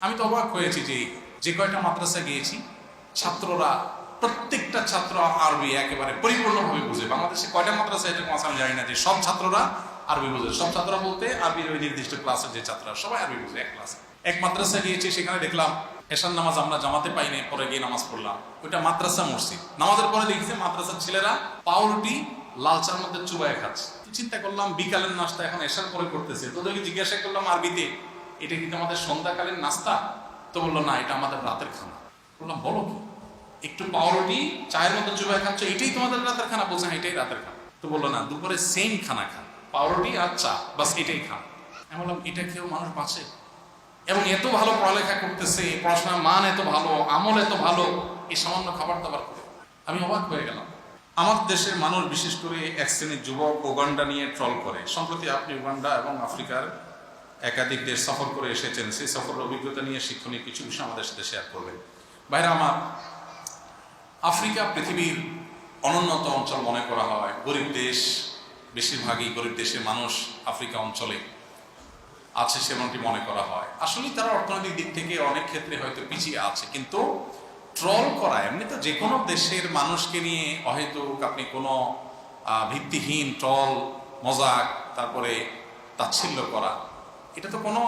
আমি তো অবাক হয়েছি যে যে কয়টা মাদ্রাসা গিয়েছি ছাত্ররা প্রত্যেকটা ছাত্র আরবি একেবারে পরিপূর্ণভাবে বুঝে। বাংলাদেশে কয়টা মাদ্রাসা এটা আমি জানি না যে সব ছাত্ররা আরবি বুঝে। সব ছাত্ররা বলতে আরবির ওই নির্দিষ্ট ক্লাসের যে ছাত্ররা সবাই আরবি বুঝে এক ক্লাসে। এক মাদ্রাসা গিয়েছি, সেখানে দেখলাম এশার নামাজ আমরা জামাতে পাইনি, পরে গিয়ে নামাজ পড়লাম। ওইটা মাদ্রাসা মসজিদ। নামাজের পরে দেখছি মাদ্রাসার ছেলেরা পাউরুটি লাল চার মধ্যে চুবায় খাচ্ছে। চিন্তা করলাম বিকালের নাস্তা এখন এশার পরে করতেছে। তোদেরকে জিজ্ঞাসা করলাম আরবিতে, এটা কিন্তু আমাদের সন্ধ্যাকালীন নাস্তা? তো বললো না, এটা আমাদের রাতের খানা। বললাম বলো কি, একটু পাউরুটি চায়ের মধ্যে চুবায় খাচ্ছ, এটাই তোমাদের রাতের খানা? বলছে হ্যাঁ, এটাই রাতের খানা। তো বললো না, দুপুরে সেম খানা খান, পাউরুটি আর চা, বাস এটাই খান। আমি বললাম এটা খেয়েও মানুষ বাঁচে? এবং এত ভালো পড়ালেখা করতেছে, পড়াশোনার মান এত ভালো, আমল এত ভালো, এই সামান্য খাবার দাবার করে আমি অবাক হয়ে গেলাম। আমাদের দেশের মানুষ বিশেষ করে এক শ্রেণীর যুবক উগান্ডা নিয়ে ট্রল করে। সম্প্রতি আপনি উগান্ডা এবং আফ্রিকার একাধিক দেশ সফর করে এসেছেন, সেই সফরের অভিজ্ঞতা নিয়ে শিক্ষণীয় কিছু বিষয় আমাদের সাথে শেয়ার করবেন। বাইরে আমার আফ্রিকা পৃথিবীর অনুন্নত অঞ্চল মনে করা হয়, গরিব দেশ, বেশিরভাগই গরিব দেশের মানুষ আফ্রিকা অঞ্চলে আছে সেমনটি মনে করা হয়। আসলে তারা অর্থনৈতিক দিক থেকে অনেক ক্ষেত্রে হয়তো পিছিয়ে আছে, কিন্তু ট্রল করা, এমনি তো যে কোনো দেশের মানুষকে নিয়ে অহেতুক আপনি কোনো ভিত্তিহীন ট্রল, মজাক, তারপরে তাচ্ছিল্য করা, এটা তো কোনো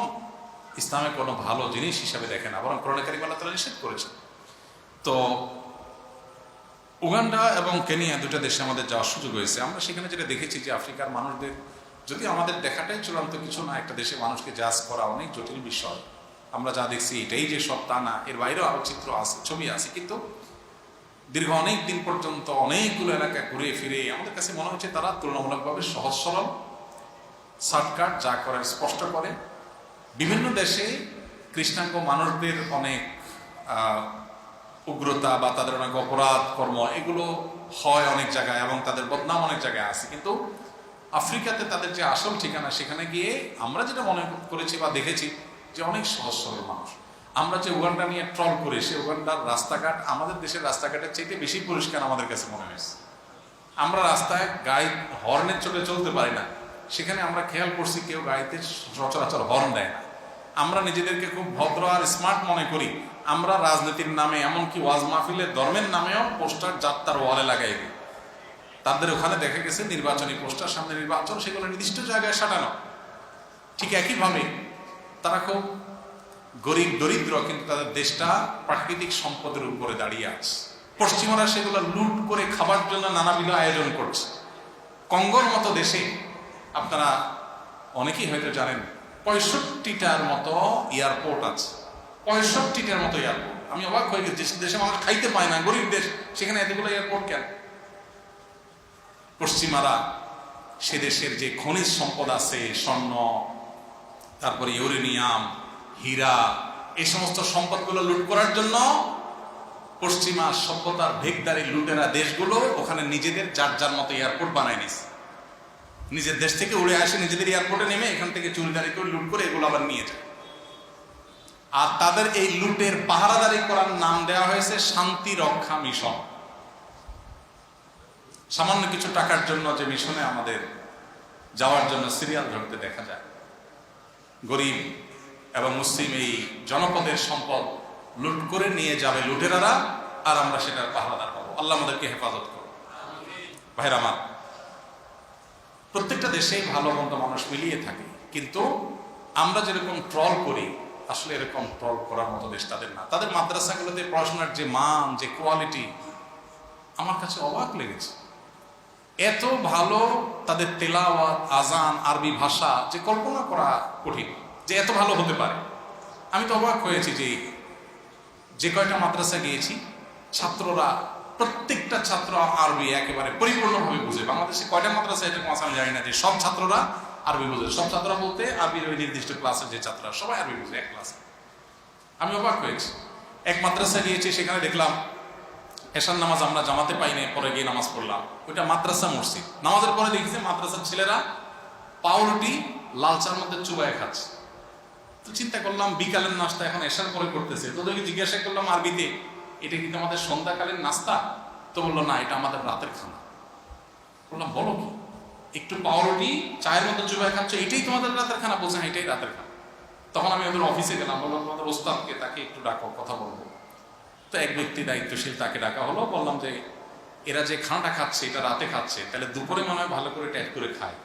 ইসলামে কোনো ভালো জিনিস হিসাবে দেখে না, বরং কোরআনে কারীমে আল্লাহ তাআলা নিষেধ করেছেন। তো উগান্ডা এবং কেনিয়া দুটো দেশে আমাদের যাওয়ার সুযোগ হয়েছে। আমরা সেখানে যেটা দেখেছি যে আফ্রিকার মানুষদের, যদি আমাদের দেখাটাই চূড়ান্ত কিছু না, একটা দেশের মানুষকে জাজ করা অনেক জটিল বিষয়। আমরা যা দেখছি এটাই যে সব তা না, এর বাইরেও আরো চিত্র আছে, ছবি আছে। কিন্তু দীর্ঘ অনেক দিন পর্যন্ত অনেকগুলো এলাকা ঘুরে ফিরে আমাদের কাছে মনে হচ্ছে তারা তুলনামূলকভাবে সহজ সরল, শর্টকাট, যা করে স্পষ্ট করে। বিভিন্ন দেশে কৃষ্ণাঙ্গ মানুষদের অনেক উগ্রতা বা তাদের অনেক অপরাধ কর্ম এগুলো হয় অনেক জায়গায়, এবং তাদের বদনাম অনেক জায়গায় আছে। কিন্তু আফ্রিকাতে তাদের যে আসল ঠিকানা, সেখানে গিয়ে আমরা যেটা মনে করেছি বা দেখেছি যে অনেক সহজ সরল মানুষ। আমরা যে উগান্ডা নিয়ে ট্রল করি, সে উগান্ডার রাস্তাঘাট আমাদের দেশের রাস্তাঘাটের চাইতে বেশি পরিষ্কার আমাদের কাছে মনে হয়েছে। আমরা রাস্তায় গাড়ি হর্নের চোখে চলতে পারি না, সেখানে আমরা খেয়াল করছি কেউ গাড়িতে সচরাচর হর্ন দেয় না। আমরা নিজেদেরকে খুব ভদ্র আর স্মার্ট মনে করি। আমরা রাজনীতির নামে, এমনকি ওয়াজ মাহফিলের ধর্মের নামেও পোস্টার যাত্রার ওয়ালে লাগাই দিই। তাদের ওখানে দেখা গেছে নির্বাচনী পোস্টার, সামনে নির্বাচন, সেগুলো নির্দিষ্ট জায়গায় সাজানো। ঠিক একইভাবে তারা খুব গরিব দরিদ্র, কিন্তু তাদের দেশটা প্রাকৃতিক সম্পদের উপরে দাঁড়িয়ে আছে। পশ্চিমারা সেগুলো লুট করে খাবার জন্য নানাবিধ আয়োজন করছে। কঙ্গোর মতো দেশে আপনারা অনেকেই হয়তো জানেন 65টার মতো এয়ারপোর্ট আছে। 65টার মতো এয়ারপোর্ট। আমি অবাক হয়ে গেছি, দেশে মানুষ খাইতে পায় না, গরিব দেশ, সেখানে এতগুলো এয়ারপোর্ট কেন? পশ্চিমারা সে দেশের যে খনিজ সম্পদ আছে, স্বর্ণ, তারপরে ইউরেনিয়াম, হীরা, এই সমস্ত সম্পদগুলো লুট করার জন্য পশ্চিমা সভ্যতার ভেগদারি লুটেরা দেশগুলো ওখানে নিজেদের যার যার মতো এয়ারপোর্ট বানায় নিছে। নিজের দেশ থেকে উড়ে আসে, নিজেদের এয়ারপোর্টে নেমে এখান থেকে চুরিদারি করে লুট করে এগুলো আবার নিয়ে যায়। আর তাদের এই লুটের পাহারাদারি করার নাম দেওয়া হয়েছে শান্তি রক্ষা মিশন। সামান্য কিছু টাকার জন্য যে মিশনে আমাদের যাওয়ার জন্য সিরিয়াল ধরতে দেখা যায়, গরিব এবং মুসলিম এই জনপদের সম্পদ লুট করে নিয়ে যাবে লুটেরারা, আর আমরা সেটার পাহারাদার পাবো। আল্লাহ আমাদেরকে হেফাজত করো। ভাইরা আমার, প্রত্যেকটা দেশেই ভালো মন্দ মানুষ মিলিয়ে থাকে, কিন্তু আমরা যেরকম ট্রল করি, আসলে এরকম ট্রল করার মতো দেশ তাদের না। তাদের মাদ্রাসাগুলোতে পড়াশোনার যে মান, যে কোয়ালিটি, আমার কাছে অবাক লেগেছে। এত ভালো তাদের তেলাওয়াত, আজান, আরবি ভাষা, যে কল্পনা করা কঠিন যে এত ভালো হতে পারে। আমি তো অবাক হয়েছি যে যে কয়টা মাদ্রাসা গিয়েছি ছাত্ররা, প্রত্যেকটা ছাত্র আরবি একেবারে পরিপূর্ণভাবে বুঝে। বাংলাদেশে কয়টা মাদ্রাসা এটা আমি জানি না যে সব ছাত্ররা আরবি বুঝে। সব ছাত্ররা বলতে আরবির ওই নির্দিষ্ট ক্লাসের যে ছাত্ররা সবাই আরবি বুঝে এক ক্লাসে। আমি অবাক হয়েছি। এক মাদ্রাসা গিয়েছি, সেখানে দেখলাম এশার নামাজ আমরা জামাতে পাইনি, পরে গিয়ে নামাজ পড়লাম। ওইটা মাদ্রাসা মসজিদ। নামাজের পরে দেখছি মাদ্রাসার ছেলেরা পাউরুটি লাল চার মধ্যে চুবায় খাচ্ছে। তো চিন্তা করলাম বিকালের নাস্তা এখন এশার পরে করতেছে। তোদেরকে জিজ্ঞাসা করলাম আরবিতে, এটা কিন্তু আমাদের সন্ধ্যাকালীন নাস্তা? তো বললো না, এটা আমাদের রাতের খানা। বললাম বলো কি, একটু পাউরুটি চায়ের মধ্যে চুবায় খাচ্ছ, এটাই তোমাদের রাতের খানা? বলছে হ্যাঁ, এটাই রাতের খানা। তখন আমি ওদের অফিসে গেলাম, বললাম আমাদের ওস্তাদকে, তাকে একটু ডাকো, কথা বলবো। তো এক ব্যক্তি দায়িত্বশীল, তাকে ডাকা হলো। বললাম যে এরা যে খানাটা খাচ্ছে এটা রাতে খাচ্ছে, তাহলে দুপুরে মনে হয় ভালো করে ট্যাগ করে খায়।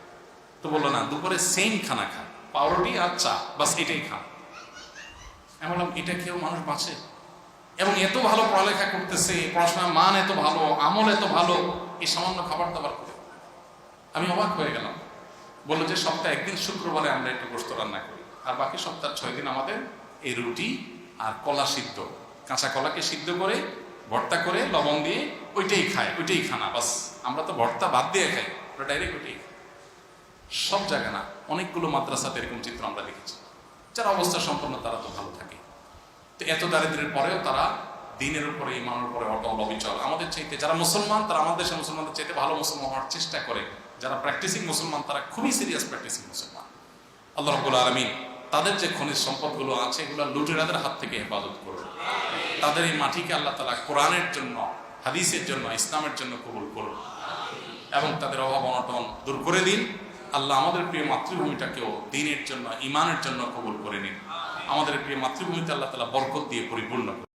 তো বললো না, দুপুরে সেম খানা খায়, পাউরুটি আর চা, বাস এটাই খায়। আমি বললাম এটা কেউ মানুষ বাঁচে? এবং এত ভালো পড়ালেখা করতেছে, পড়াশোনার মান এত ভালো, আমল এত ভালো, এই সামান্য খাবার দাবার করে। আমি অবাক হয়ে গেলাম। বললো যে সপ্তাহে একদিন শুক্রবারে আমরা একটু গোশত রান্না করি, আর বাকি সপ্তাহ 6 দিন আমাদের এই রুটি আর কলা সিদ্ধ, কাঁচা কলাকে সিদ্ধ করে ভর্তা করে লবণ দিয়ে ওইটাই খায়, ওইটাই খানা, বাস। আমরা তো ভর্তা বাদ দিয়ে খাই, ওরা ডাইরেক্ট ওইটাই খাই। সব জায়গা না, অনেকগুলো মাদ্রাসাতে এরকম চিত্র আমরা দেখেছি। যারা অবস্থা সম্পন্ন তারা তো ভালো থাকে। তো এত দারিদ্রের পরেও তারা দিনের উপরে, ইমানের উপরে অটল অবিচল। আমাদের চাইতে যারা মুসলমান, তারা আমাদের দেশের মুসলমানদের চাইতে ভালো মুসলমান হওয়ার চেষ্টা করে। যারা প্র্যাকটিসিং মুসলমান, তারা খুবই সিরিয়াস প্র্যাকটিসিং মুসলমান। আল্লাহ রাব্বুল আলামিন তাদের যে খনিজ সম্পদগুলো আছে, এগুলো লুটেরাদের হাত থেকে হেফাজত করুন। তাদের এই মাটিকে আল্লাহ তাআলা কোরআনের জন্য, হাদিসের জন্য, ইসলামের জন্য কবুল করুন এবং তাদের অভাব অনটন দূর করে দিন। আল্লাহ আমাদের প্রিয় মাতৃভূমিটাকেও দ্বীনের জন্য, ইমানের জন্য কবুল করে নিন। আমাদের প্রিয় মাতৃভূমিতে আল্লাহ তাআলা বরকত দিয়ে পরিপূর্ণ করুন।